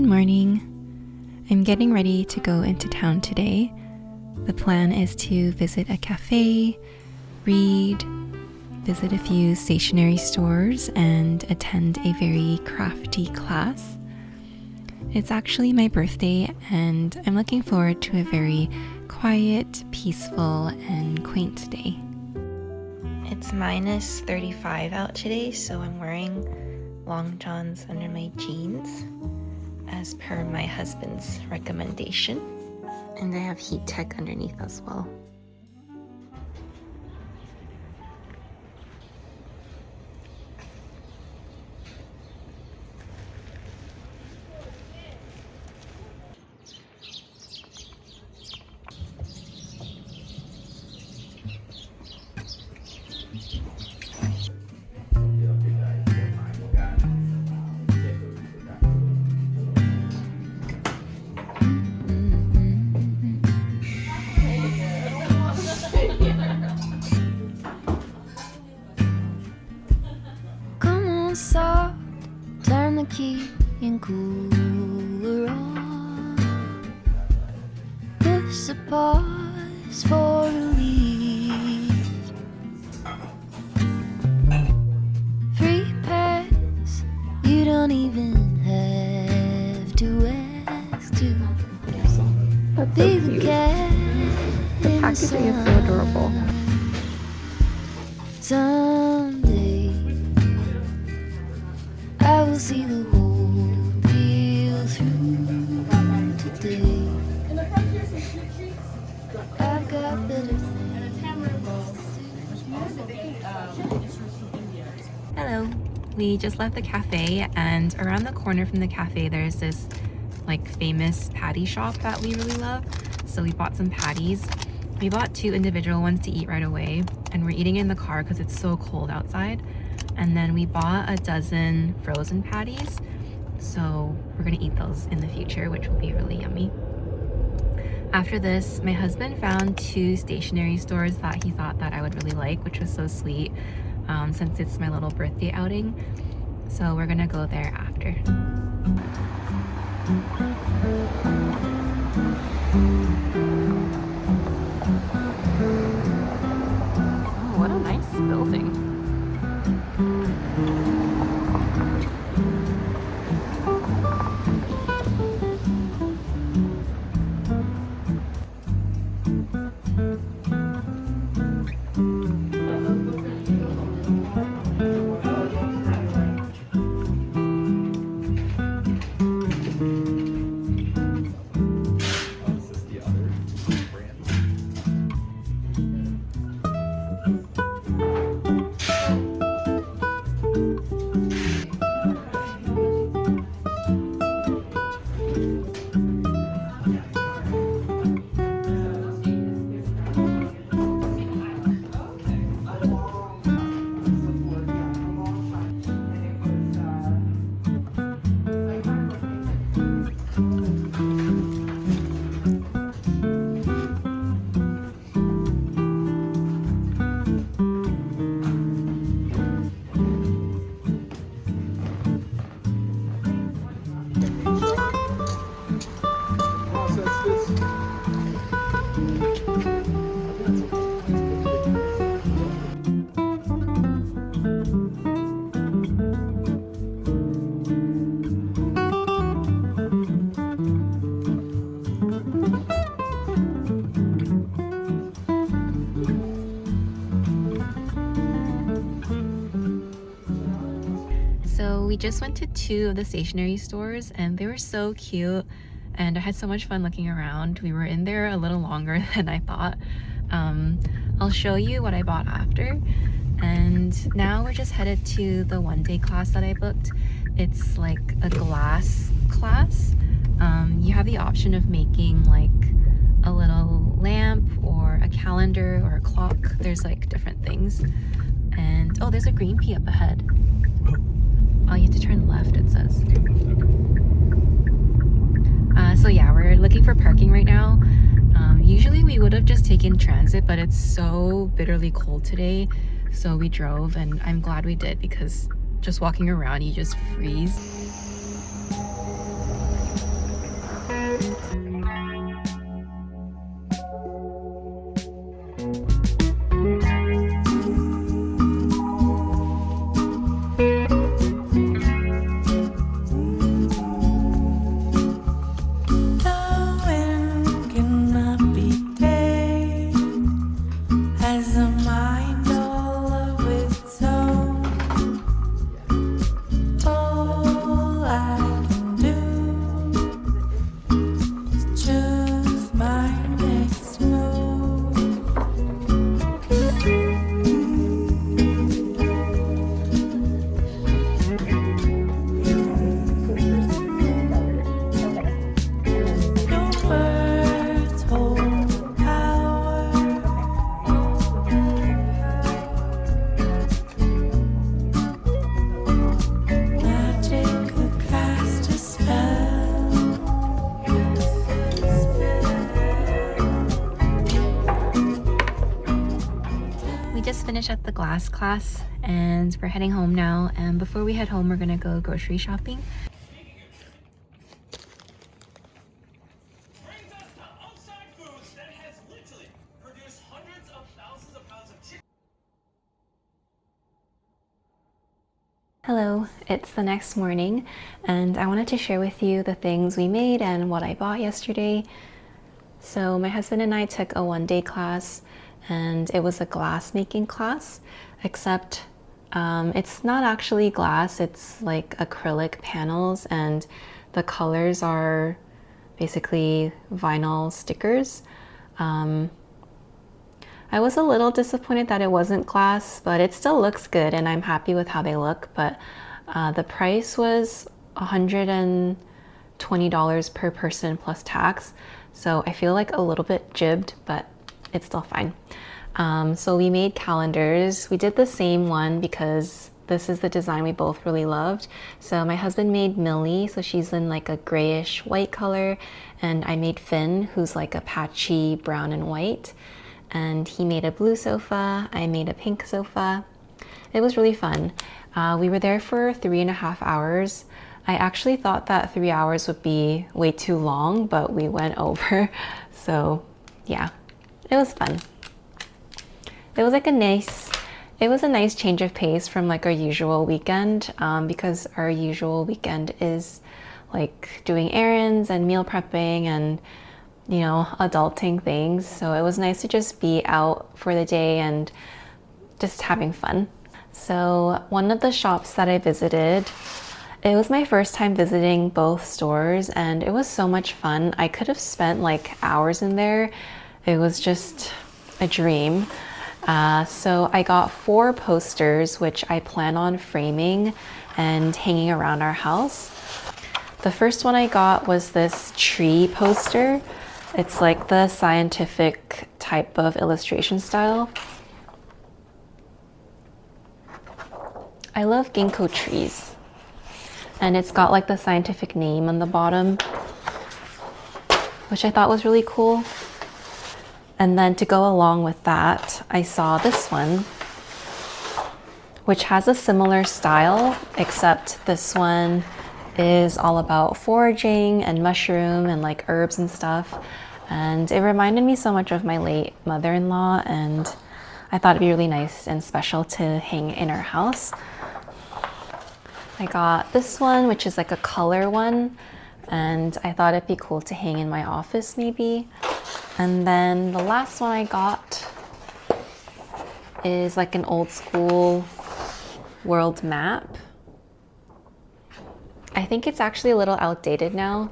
morning. I'm getting ready to go into town today. The plan is to visit a cafe, read, visit a few stationery stores, and attend a very crafty class. It's actually my birthday, and I'm looking forward to a very quiet, peaceful, and quaint day. It's minus 35 out today, so I'm wearing long johns under my jeans as per my husband's recommendation. And I have heat tech underneath as well. Soft, turn the key and cooler on. Push the pause for relief. Free pass, you don't even have to ask to. That's Be so the cute. cat The in packaging is so adorable. Someday I will see the whole deal through. Today I've got better things. Hello. We just left the cafe, and around the corner from the cafe there's this like famous patty shop that we really love. So we bought some patties. We bought 2 individual ones to eat right away, and we're eating in the car because it's so cold outside. And then we bought a dozen frozen patties, so we're gonna eat those in the future, which will be really yummy. After this, my husband found 2 stationery stores that he thought that I would really like, which was so sweet, since it's my little birthday outing. So we're gonna go there after. Oh, what a nice building. So we just went to 2 of the stationery stores, and they were so cute, and I had so much fun looking around. We were in there a little longer than I thought. I'll show you what I bought after. And now we're just headed to the one-day class that I booked. It's like a glass class. You have the option of making like a little lamp or a calendar or a clock. There's like different things. And oh, there's a green pea up ahead. Oh, you have to turn left, it says. So yeah, we're looking for parking right now. Usually we would have just taken transit, but it's so bitterly cold today. So we drove, and I'm glad we did because just walking around, you just freeze. finished up the glass class and we're heading home now. And before we head home, we're gonna go grocery shopping. Hello, it's the next morning and I wanted to share with you the things we made and what I bought yesterday. So my husband and I took a one-day class and it was a glass making class, except it's not actually glass, it's like acrylic panels and the colors are basically vinyl stickers. I was a little disappointed that it wasn't glass, but it still looks good and I'm happy with how they look. But the price was $120 per person plus tax. So I feel like a little bit jibbed, but it's still fine. So we made calendars. We did the same one because this is the design we both really loved. So my husband made Millie, so she's in like a grayish white color, and I made Finn, who's like a patchy brown and white. And he made a blue sofa, I made a pink sofa. It was really fun. We were there for 3.5 hours. I actually thought that 3 hours would be way too long, but we went over. So yeah, it was fun. It was like a nice change of pace from like our usual weekend, because our usual weekend is like doing errands and meal prepping and adulting things. So it was nice to just be out for the day and just having fun. So one of the shops that I visited, it was my first time visiting both stores and it was so much fun. I could have spent like hours in there. It was just a dream. So I got 4 posters, which I plan on framing and hanging around our house. The first one I got was this tree poster. It's like the scientific type of illustration style. I love ginkgo trees. And it's got like the scientific name on the bottom, which I thought was really cool. And then to go along with that, I saw this one, which has a similar style, except this one is all about foraging and mushroom and like herbs and stuff. And it reminded me so much of my late mother-in-law, and I thought it'd be really nice and special to hang in our house. I got this one, which is like a color one, and I thought it'd be cool to hang in my office maybe. And then the last one I got is like an old school world map. I think it's actually a little outdated now,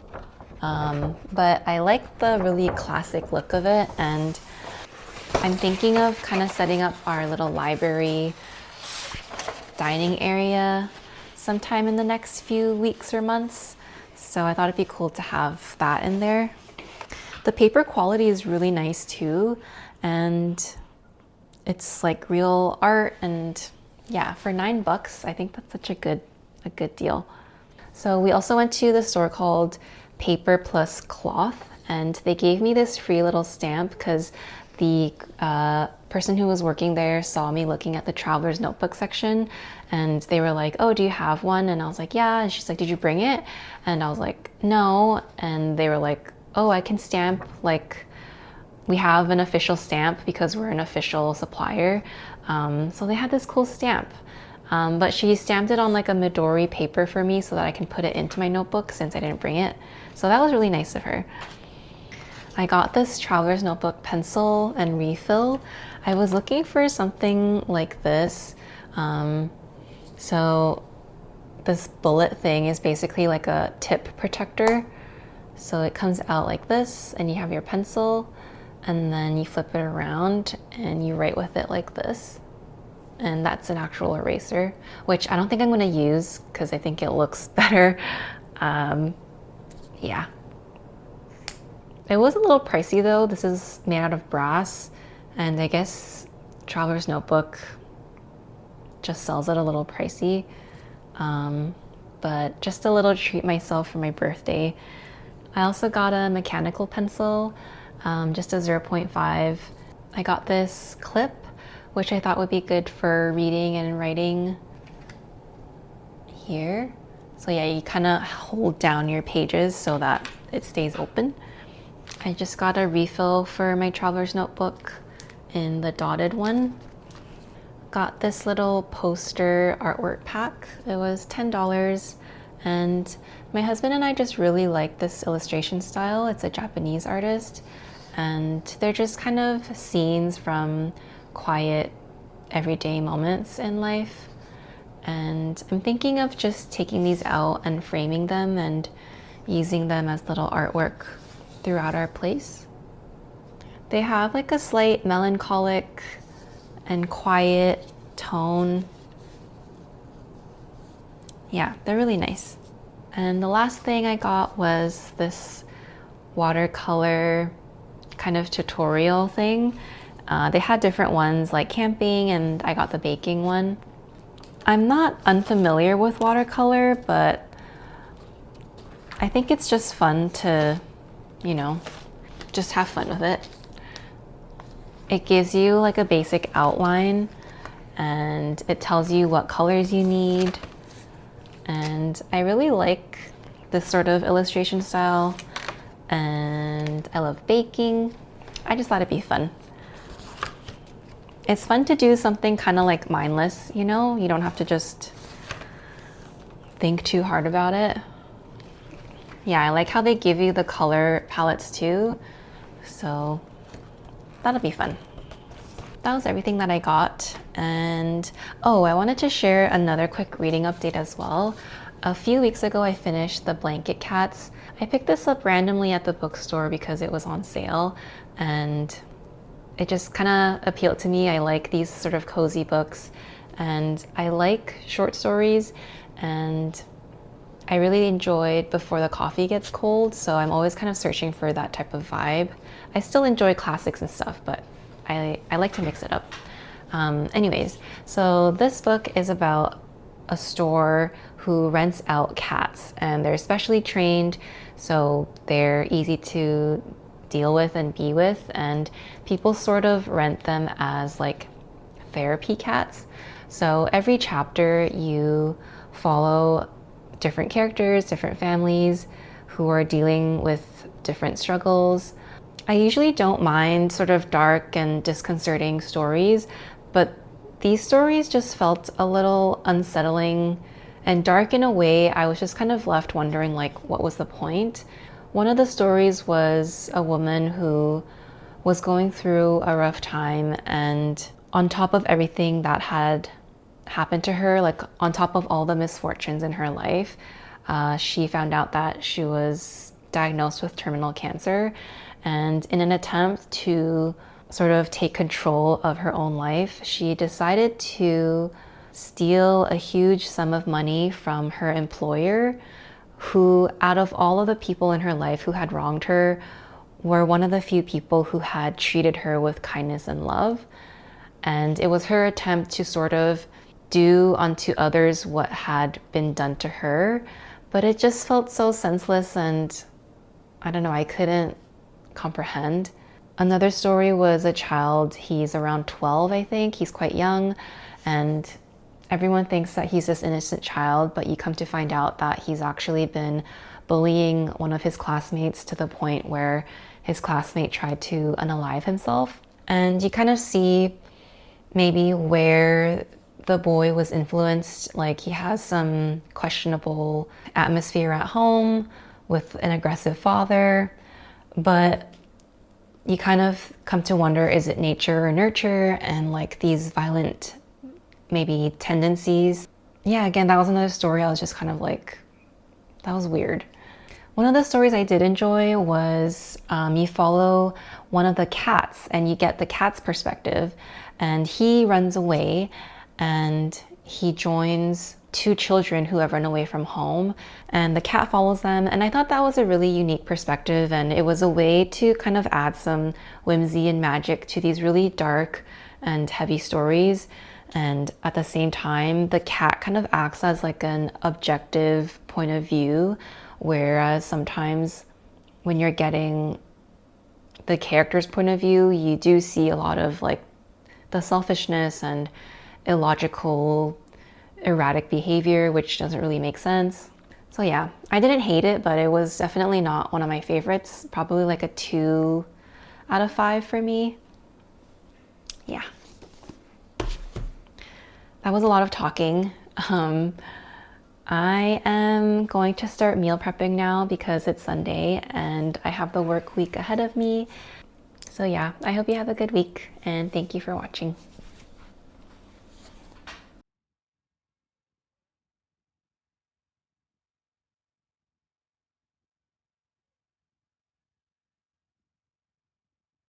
but I like the really classic look of it, and I'm thinking of kind of setting up our little library dining area sometime in the next few weeks or months. So I thought it'd be cool to have that in there. The paper quality is really nice too, and it's like real art, and yeah, for $9, I think that's such a good deal. So we also went to the store called Paper Plus Cloth, and they gave me this free little stamp because the person who was working there saw me looking at the traveler's notebook section, and they were like, "Oh, do you have one?" And I was like, "Yeah." And she's like, "Did you bring it?" And I was like, "No." And they were like, "Oh, I can stamp, like we have an official stamp because we're an official supplier." So they had this cool stamp. But she stamped it on like a Midori paper for me so that I can put it into my notebook since I didn't bring it. So that was really nice of her. I got this traveler's notebook pencil and refill. I was looking for something like this. So this bullet thing is basically like a tip protector. So it comes out like this, and you have your pencil, and then you flip it around and you write with it like this. And that's an actual eraser, which I don't think I'm gonna use because I think it looks better. Yeah. It was a little pricey though. This is made out of brass, and I guess Traveler's Notebook just sells it a little pricey. But just a little treat myself for my birthday. I also got a mechanical pencil, just a 0.5. I got this clip, which I thought would be good for reading and writing here. So yeah, you kind of hold down your pages so that it stays open. I just got a refill for my traveler's notebook in the dotted one. Got this little poster artwork pack. It was $10, and my husband and I just really like this illustration style. It's a Japanese artist, and they're just kind of scenes from quiet, everyday moments in life. And I'm thinking of just taking these out and framing them and using them as little artwork throughout our place. They have like a slight melancholic and quiet tone. Yeah, they're really nice. And the last thing I got was this watercolor kind of tutorial thing. They had different ones like camping, and I got the baking one. I'm not unfamiliar with watercolor, but I think it's just fun to, you know, just have fun with it. It gives you like a basic outline, and it tells you what colors you need. And I really like this sort of illustration style, and I love baking. I just thought it'd be fun. It's fun to do something kind of like mindless, you know? You don't have to just think too hard about it. Yeah, I like how they give you the color palettes too. So that'll be fun. That was everything that I got. And oh, I wanted to share another quick reading update as well. A few weeks ago, I finished The Blanket Cats. I picked this up randomly at the bookstore because it was on sale, and it just kind of appealed to me. I like these sort of cozy books, and I like short stories, and I really enjoyed Before the Coffee Gets Cold, so I'm always kind of searching for that type of vibe. I still enjoy classics and stuff, but I like to mix it up. Anyways, so this book is about a store who rents out cats, and they're specially trained, so they're easy to deal with and be with, and people sort of rent them as like therapy cats. So every chapter you follow different characters, different families who are dealing with different struggles. I usually don't mind sort of dark and disconcerting stories, but these stories just felt a little unsettling and dark in a way. I was just kind of left wondering, like, what was the point? One of the stories was a woman who was going through a rough time, and on top of everything that had happened to her, like on top of all the misfortunes in her life, she found out that she was diagnosed with terminal cancer. And in an attempt to sort of take control of her own life, she decided to steal a huge sum of money from her employer, who, out of all of the people in her life who had wronged her, were one of the few people who had treated her with kindness and love. And it was her attempt to sort of do unto others what had been done to her. But it just felt so senseless, and I don't know, I couldn't comprehend. Another story was a child. He's around 12, I think. He's quite young, and everyone thinks that he's this innocent child, but you come to find out that he's actually been bullying one of his classmates to the point where his classmate tried to unalive himself. And you kind of see maybe where the boy was influenced. Like, he has some questionable atmosphere at home with an aggressive father, but you kind of come to wonder, is it nature or nurture, and like these violent maybe tendencies. Yeah, again, that was another story. I was just kind of like, that was weird. One of the stories I did enjoy was you follow one of the cats and you get the cat's perspective, and he runs away and he joins two children who have run away from home, and the cat follows them. And I thought that was a really unique perspective, and it was a way to kind of add some whimsy and magic to these really dark and heavy stories. And at the same time, the cat kind of acts as like an objective point of view, whereas sometimes when you're getting the character's point of view, you do see a lot of like the selfishness and illogical, erratic behavior, which doesn't really make sense. So yeah, I didn't hate it, but it was definitely not one of my favorites. Probably like a 2 out of 5 for me. Yeah. That was a lot of talking. I am going to start meal prepping now because it's Sunday and I have the work week ahead of me. So yeah, I hope you have a good week and thank you for watching.